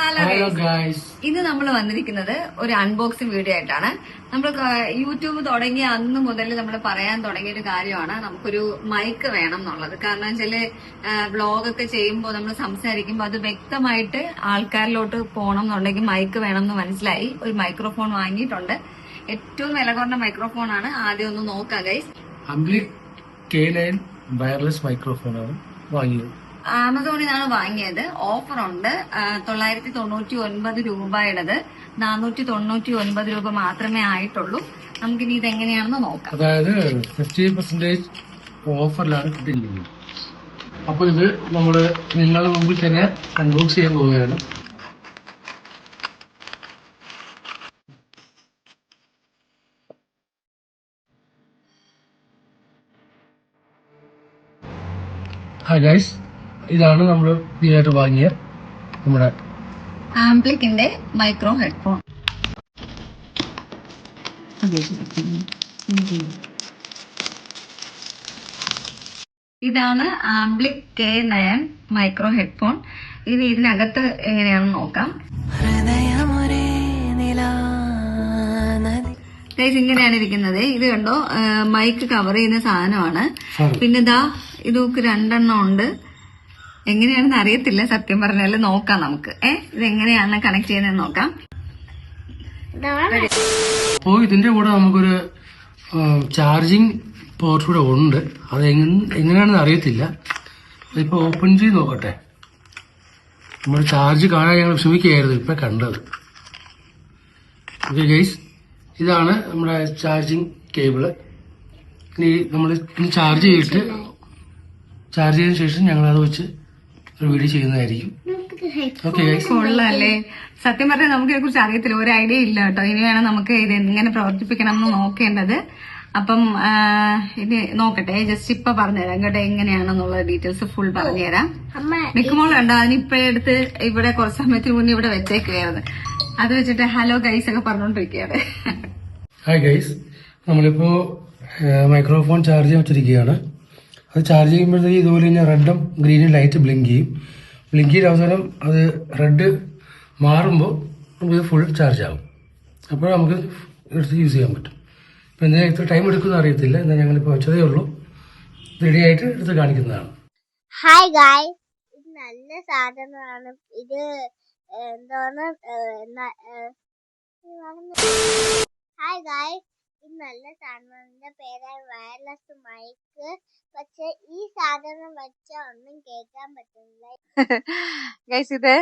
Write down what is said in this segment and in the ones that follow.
Hello guys, ഇന്ന് നമ്മൾ വന്നിരിക്കുന്നത് ഒരു അൺബോക്സിംഗ് വീഡിയോ ആയിട്ടാണ്. നമ്മൾ യൂട്യൂബ് തുടങ്ങിയ അന്ന് മുതൽ നമ്മൾ പറയാൻ തുടങ്ങിയ ഒരു കാര്യമാണ് നമുക്കൊരു മൈക്ക് വേണം എന്നുള്ളത്. കാരണം വെച്ചാല് വ്ളോഗൊക്കെ ചെയ്യുമ്പോൾ നമ്മൾ സംസാരിക്കുമ്പോൾ അത് വ്യക്തമായിട്ട് ആൾക്കാരിലോട്ട് പോകണം എന്നുണ്ടെങ്കിൽ മൈക്ക് വേണം എന്ന് മനസ്സിലായി. ഒരു മൈക്രോഫോൺ വാങ്ങിയിട്ടുണ്ട്. ഏറ്റവും വില കുറഞ്ഞ മൈക്രോഫോൺ ആണ്. ആദ്യം ഒന്ന് നോക്കാം ഗൈസ്. അംബ്ലിക് K9 വയർലെസ് മൈക്രോഫോണാണ് വാങ്ങിയത്. ആമസോണിൽ നിന്നാണ് വാങ്ങിയത്. ഓഫറുണ്ട്. 999 രൂപയുടേത് 499 രൂപ മാത്രമേ ആയിട്ടുള്ളൂ. നമുക്കിനി ഇതെങ്ങനെയാണെന്ന് നോക്കാം. അതായത് 50% ഓഫറിലാണ് കിട്ടിയിരിക്കുന്നത്. അപ്പൊ ഇത് നമ്മള് നിങ്ങളുടെ മുമ്പിൽ തന്നെ അൺബോക്സ് ചെയ്യാൻ പോവുകയാണ്. ഹായ് ഗൈസ്, ഇതാണ് നമ്മൾ പുതിയതായിട്ട് വാങ്ങിയ നമ്മുടെ ആംപ്ലിക്കിന്റെ മൈക്രോ ഹെഡ്ഫോൺ. ഇതാണ് ആംപ്ലിക് K9 മൈക്രോ ഹെഡ്ഫോൺ. ഇത് ഇതിനകത്ത് എങ്ങനെയാണെന്ന് നോക്കാം. ഗൈസ്, ഇങ്ങനെയാണ് ഇരിക്കുന്നത്. ഇത് കണ്ടോ, മൈക്ക് കവർ ചെയ്യുന്ന സാധനമാണ്. പിന്നെ ഇതാ ഇത് രണ്ടെണ്ണം ഉണ്ട്. എങ്ങനെയാണെന്ന് അറിയത്തില്ല സത്യം പറഞ്ഞാല്. നോക്കാം നമുക്ക്. ഇതെങ്ങനെയാണ് കണക്ട് ചെയ്യുന്നത് നോക്കാം. അപ്പോൾ ഇതിന്റെ കൂടെ നമുക്കൊരു ചാർജിങ് പോർട്ട് കൂടെ ഉണ്ട്. അത് എങ്ങനെയാണെന്ന് അറിയത്തില്ല. അതിപ്പോ ഓപ്പൺ ചെയ്ത് നോക്കട്ടെ. നമ്മൾ ചാർജ് കാണാൻ ഞങ്ങൾ ശ്രമിക്കുകയായിരുന്നു, ഇപ്പൊ കണ്ടത്. ഓക്കെ ഗൈസ്, ഇതാണ് നമ്മുടെ ചാർജിങ് കേബിള്. ഇനി നമ്മൾ ചാർജ് ചെയ്തതിനു ശേഷം ഞങ്ങൾ അത് വെച്ച് ഒരു വീഡിയോ ചെയ്യുന്നതായിരിക്കും. ഓക്കെ ഗൈസ്, കൊള്ളാല്ലേ? സത്യം പറഞ്ഞാൽ നമുക്ക് ഇതിനെ കുറിച്ച് അറിയത്തില്ല, ഒരു ഐഡിയ ഇല്ല കേട്ടോ. ഇനി വേണം നമുക്ക് ഇത് എങ്ങനെ പ്രവർത്തിപ്പിക്കണം എന്ന് നോക്കേണ്ടത്. അപ്പം ഇത് നോക്കട്ടെ, ജസ്റ്റ് ഇപ്പൊ പറഞ്ഞുതരാം കേട്ടോ എങ്ങനെയാണെന്നുള്ള ഡീറ്റെയിൽസ് ഫുൾ പറഞ്ഞുതരാം. മിക്കുമോളുണ്ടോ അതിനിപ്പോഴെടുത്ത് ഇവിടെ കുറച്ച് സമയത്തിന് മുന്നേ ഇവിടെ വെച്ചേക്കുകയായിരുന്നു. അത് വെച്ചിട്ട് ഹലോ ഗൈസ് ഒക്കെ പറഞ്ഞോണ്ടിരിക്കുകയാണ്. ഹായ് ഗൈസ്, നമ്മളിപ്പോ മൈക്രോഫോൺ ചാർജ് ചെയ്യാൻ വെച്ചിരിക്കുകയാണ്. അത് ചാർജ് ചെയ്യുമ്പോഴത്തേക്ക് ഇതുപോലെ തന്നെ റെഡും ഗ്രീനും ലൈറ്റ് ബ്ലിങ്ക് ചെയ്യും. ബ്ലിങ്ക് ചെയ്ത അവസാനം അത് റെഡ് മാറുമ്പോൾ നമുക്ക് ഫുൾ ചാർജ് ആകും. അപ്പോൾ നമുക്ക് എടുത്ത് യൂസ് ചെയ്യാൻ പറ്റും. ഇപ്പം എന്തിനാ ഇത്ര ടൈം എടുക്കുമെന്ന് അറിയത്തില്ല. എന്നാൽ ഞങ്ങളിപ്പോൾ വെച്ചതേ ഉള്ളൂ. റെഡി ആയിട്ട് എടുത്ത് കാണിക്കുന്നതാണ്. ഹായ് ഗായ്, ഇത് നല്ല സാധനമാണ്. ഇത് എന്താണ്? ഹായ് ഗായ്, ഇത് നല്ല സാധനത്തിന്റെ പേരായ വയർലെസ് മൈക്ക്. പക്ഷെ ഈ സാധനം വെച്ചാൽ ഒന്നും കേൾക്കാൻ പറ്റുന്നില്ല. ഗൈസ്, ഇത്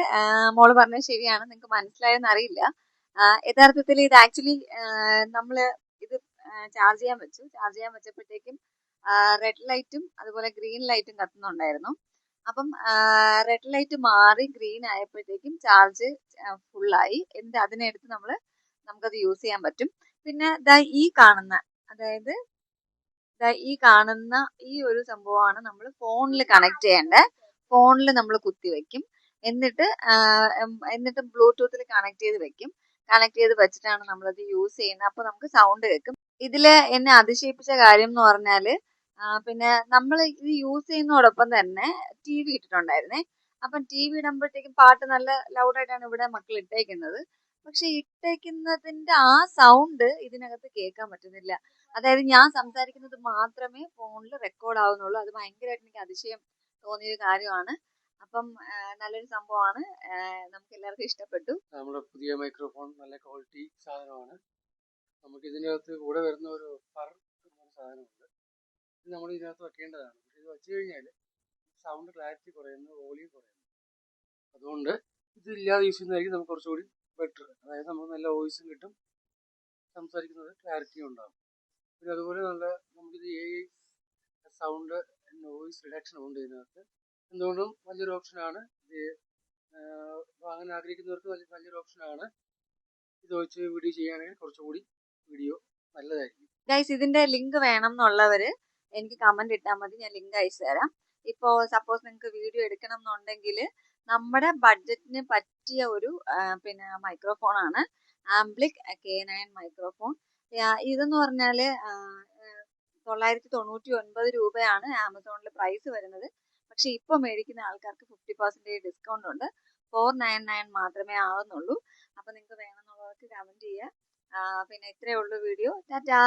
മോള് പറഞ്ഞത് ശരിയാണ്. നിങ്ങൾക്ക് മനസ്സിലായെന്ന് അറിയില്ല. യഥാർത്ഥത്തിൽ ഇത് ആക്ച്വലി നമ്മള് ഇത് ചാർജ് ചെയ്യാൻ വെച്ചപ്പോഴത്തേക്കും റെഡ് ലൈറ്റും അതുപോലെ ഗ്രീൻ ലൈറ്റും കത്തുന്നുണ്ടായിരുന്നു. അപ്പം റെഡ് ലൈറ്റ് മാറി ഗ്രീൻ ആയപ്പോഴത്തേക്കും ചാർജ് ഫുള്ളായി. എന്നിട്ട് അതിനെടുത്ത് നമുക്കത് യൂസ് ചെയ്യാൻ പറ്റും. പിന്നെ ഈ കാണുന്ന, അതായത് ഈ കാണുന്ന ഈ ഒരു സംഭവമാണ് നമ്മൾ ഫോണിൽ കണക്ട് ചെയ്യേണ്ടത്. ഫോണിൽ നമ്മൾ കുത്തി വെക്കും. എന്നിട്ട് ബ്ലൂടൂത്തിൽ കണക്ട് ചെയ്ത് വെക്കും. കണക്ട് ചെയ്ത് വെച്ചിട്ടാണ് നമ്മളത് യൂസ് ചെയ്യുന്നത്. അപ്പൊ നമുക്ക് സൗണ്ട് കേൾക്കും. ഇതില് എന്നെ അതിശയിപ്പിച്ച കാര്യം എന്ന് പറഞ്ഞാല് പിന്നെ നമ്മൾ ഇത് യൂസ് ചെയ്യുന്നതോടൊപ്പം തന്നെ TV ഇട്ടിട്ടുണ്ടായിരുന്നേ. അപ്പം TV ഇടുമ്പോഴത്തേക്കും പാട്ട് നല്ല ലൗഡായിട്ടാണ് ഇവിടെ മക്കൾ ഇട്ടേക്കുന്നത്. പക്ഷെ ഇട്ടേക്കുന്നതിന്റെ ആ സൗണ്ട് ഇതിനകത്ത് കേൾക്കാൻ പറ്റുന്നില്ല. അതായത് ഞാൻ സംസാരിക്കുന്നത് മാത്രമേ ഫോണിൽ റെക്കോർഡ് ആവുന്നുള്ളൂ. അത് ഭയങ്കരമായിട്ട് എനിക്ക് അതിശയം തോന്നിയൊരു കാര്യമാണ്. അപ്പം നല്ലൊരു സംഭവമാണ്. നമുക്ക് എല്ലാവർക്കും ഇഷ്ടപ്പെട്ടു. നമ്മുടെ പുതിയ മൈക്രോഫോൺ നല്ല ക്വാളിറ്റി സാധനമാണ്. നമുക്ക് ഇതിനകത്ത് കൂടെ വരുന്ന ഒരു സാധനമുണ്ട്. ഇത് നമ്മൾ ഇതിനകത്ത് വെക്കേണ്ടതാണ്. പക്ഷെ ഇത് വെച്ച് കഴിഞ്ഞാൽ സൗണ്ട് ക്ലാരിറ്റി കുറയുന്നു, വോളിയം കുറയുന്നു. അതുകൊണ്ട് ഇതില്ലാതെ യൂസ് ചെയ്യുന്നതായിരിക്കും നമുക്ക് കുറച്ചുകൂടി ബെറ്റർ. അതായത് നമുക്ക് നല്ല വോയിസും കിട്ടും, സംസാരിക്കുന്നത് ക്ലാരിറ്റിയും ഉണ്ടാകും. പിന്നെ അതുപോലെ നമുക്കിത് AI സൗണ്ട് വോയിസ് റിഡക്ഷൻ ഉണ്ട് ഇതിനകത്ത്. എന്തുകൊണ്ടും വലിയൊരു ഓപ്ഷനാണ് ഇത്. വാങ്ങാൻ ആഗ്രഹിക്കുന്നവർക്ക് വലിയൊരു ഓപ്ഷനാണ്. ഇത് വെച്ച് വീഡിയോ ചെയ്യുകയാണെങ്കിൽ കുറച്ചുകൂടി വീഡിയോ നല്ലതായിരിക്കും. ഗൈസ്, ഇതിന്റെ ലിങ്ക് വേണം എന്നുള്ളവര് എനിക്ക് കമന്റ് ഇട്ടാൽ മതി, ഞാൻ ലിങ്ക് അയച്ചു തരാം. ഇപ്പോ സപ്പോസ് നിങ്ങൾക്ക് വീഡിയോ എടുക്കണം എന്നുണ്ടെങ്കിൽ നമ്മുടെ ബഡ്ജറ്റിന് പറ്റിയ ഒരു പിന്നെ മൈക്രോഫോൺ ആണ് ആംപ്ലിക് K9 മൈക്രോഫോൺ. ഇതെന്ന് പറഞ്ഞാല് 999 രൂപയാണ് ആമസോണിൽ പ്രൈസ് വരുന്നത്. പക്ഷെ ഇപ്പൊ മേടിക്കുന്ന ആൾക്കാർക്ക് 50% ഡിസ്കൗണ്ട് ഉണ്ട്. 499 മാത്രമേ ആവുന്നുള്ളൂ. അപ്പൊ നിങ്ങൾക്ക് വേണമെന്നുള്ളവർക്ക് കമന്റ് ചെയ്യുക. പിന്നെ ഇത്രയേ ഉള്ളൂ വീഡിയോ. ടാറ്റാ.